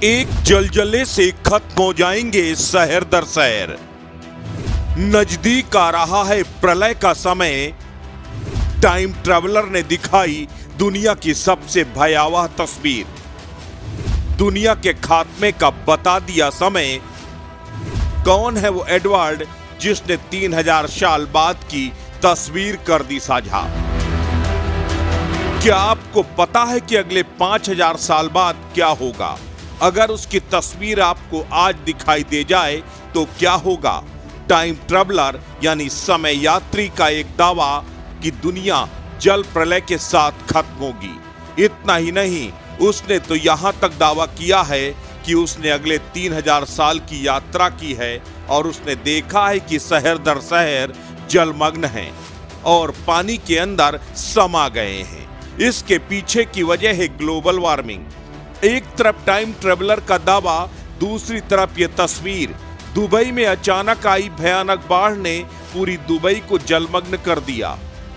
एक जलजले से खत्म हो जाएंगे शहर दर शहर। नजदीक आ रहा है प्रलय का समय। टाइम ट्रैवलर ने दिखाई दुनिया की सबसे भयावह तस्वीर। दुनिया के खात्मे का बता दिया समय। कौन है वो एडवर्ड जिसने 3000 साल बाद की तस्वीर कर दी साझा? क्या आपको पता है कि अगले 5000 साल बाद क्या होगा? अगर उसकी तस्वीर आपको आज दिखाई दे जाए तो क्या होगा? टाइम ट्रैवलर यानी समय यात्री का एक दावा कि दुनिया जल प्रलय के साथ खत्म होगी। इतना ही नहीं, उसने तो यहां तक दावा किया है कि उसने अगले 3000 साल की यात्रा की है और उसने देखा है कि शहर दर शहर जलमग्न हैं और पानी के अंदर समा गए हैं। इसके पीछे की वजह है ग्लोबल वार्मिंग। एक तरफ टाइम ट्रैवलर का दावा, दूसरी तरफ ये तस्वीर। दुबई में अचानक आई भयानक बाढ़ ने पूरी दुबई को जलमग्न कर दिया।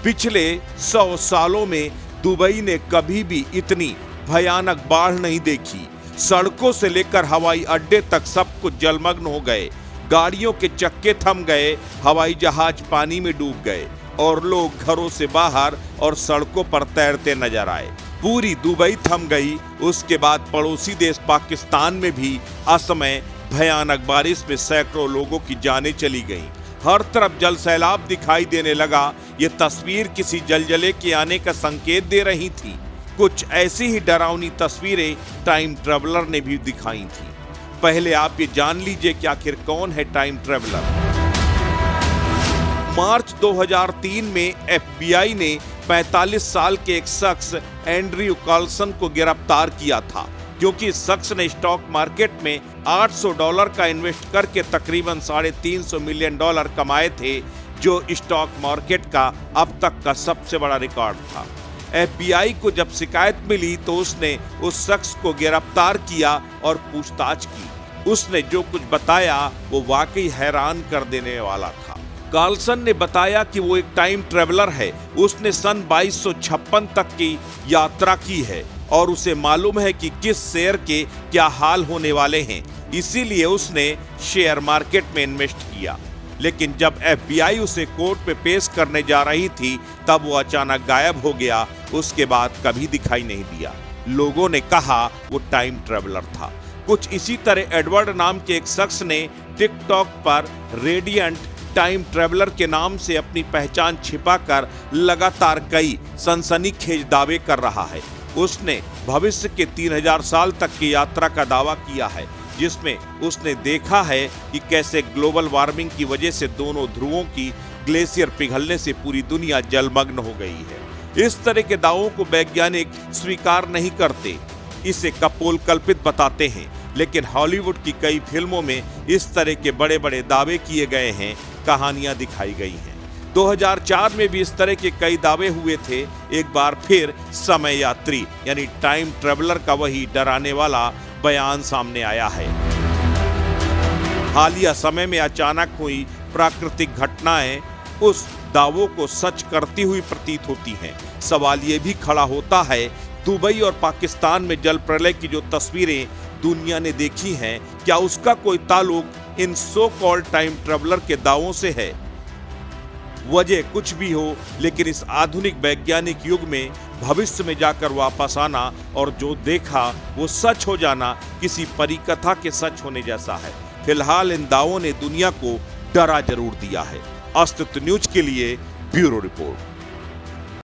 पिछले 100 सालों में दुबई ने कभी भी इतनी भयानक बाढ़ नहीं देखी। सड़कों से लेकर हवाई अड्डे तक सब कुछ जलमग्न हो गए। गाड़ियों के चक्के थम गए, हवाई जहाज पानी में डूब गए और लोग घरों से बाहर और सड़कों पर तैरते नजर आए। पूरी दुबई थम गई। उसके बाद पड़ोसी देश पाकिस्तान में भी असमय भयानक बारिश में सैकड़ों लोगों की जानें चली गईं। हर तरफ जल सैलाब दिखाई देने लगा। ये तस्वीर किसी जलजले के आने का संकेत दे रही थी। कुछ ऐसी ही डरावनी तस्वीरें टाइम ट्रैवलर ने भी दिखाई थी। पहले आप ये जान लीजिए कि आखिर कौन है टाइम ट्रैवलर। मार्च 2003 में FBI ने 45 साल के एक शख्स एंड्रयू कार्लसन को गिरफ्तार किया था, क्योंकि इस शख्स ने स्टॉक मार्केट में $800 का इन्वेस्ट करके तकरीबन $350 मिलियन कमाए थे, जो स्टॉक मार्केट का अब तक का सबसे बड़ा रिकॉर्ड था। FBI को जब शिकायत मिली तो उसने उस शख्स को गिरफ्तार किया और पूछताछ की। उसने जो कुछ बताया वो वाकई हैरान कर देने वाला था। कार्लसन ने बताया कि वो एक टाइम ट्रैवलर है। उसने सन 2256 तक की यात्रा की है और उसे मालूम है कि किस शेयर के क्या हाल होने वाले हैं, इसीलिए उसने शेयर मार्केट में इन्वेस्ट किया। लेकिन जब FBI उसे कोर्ट में पेश करने जा रही थी तब वो अचानक गायब हो गया। उसके बाद कभी दिखाई नहीं दिया। लोगों ने कहा वो टाइम ट्रैवलर था। कुछ इसी तरह एडवर्ड नाम के एक शख्स ने टिकटॉक पर रेडियंट टाइम ट्रैवलर के नाम से अपनी पहचान छिपाकर लगातार कई सनसनीखेज दावे कर रहा है। उसने भविष्य के 3000 साल तक की यात्रा का दावा किया है, जिसमें उसने देखा है कि कैसे ग्लोबल वार्मिंग की वजह से दोनों ध्रुवों की ग्लेशियर पिघलने से पूरी दुनिया जलमग्न हो गई है। इस तरह के दावों को वैज्ञानिक स्वीकार नहीं करते, इसे कपोलकल्पित बताते हैं। लेकिन हॉलीवुड की कई फिल्मों में इस तरह के बड़े बड़े दावे किए गए हैं, कहानियां दिखाई गई हैं। 2004 में भी इस तरह के कई दावे हुए थे। एक बार फिर समय यात्री यानी टाइम ट्रैवलर का वही डराने वाला बयान सामने आया है। हालिया समय में अचानक हुई प्राकृतिक घटनाएं उस दावों को सच करती हुई प्रतीत होती हैं। सवाल ये भी खड़ा होता है, दुबई और पाकिस्तान में जल प्रलय की जो तस्वीरें दुनिया ने देखी हैं, क्या उसका कोई ताल्लुक इन सो कॉल्ड टाइम ट्रैवलर के दावों से है? वजह कुछ भी हो, लेकिन इस आधुनिक वैज्ञानिक युग में भविष्य में जाकर वापस आना और जो देखा वो सच हो जाना किसी परिकथा के सच होने जैसा है। फिलहाल इन दावों ने दुनिया को डरा जरूर दिया है। अस्तित्व न्यूज के लिए ब्यूरो रिपोर्ट।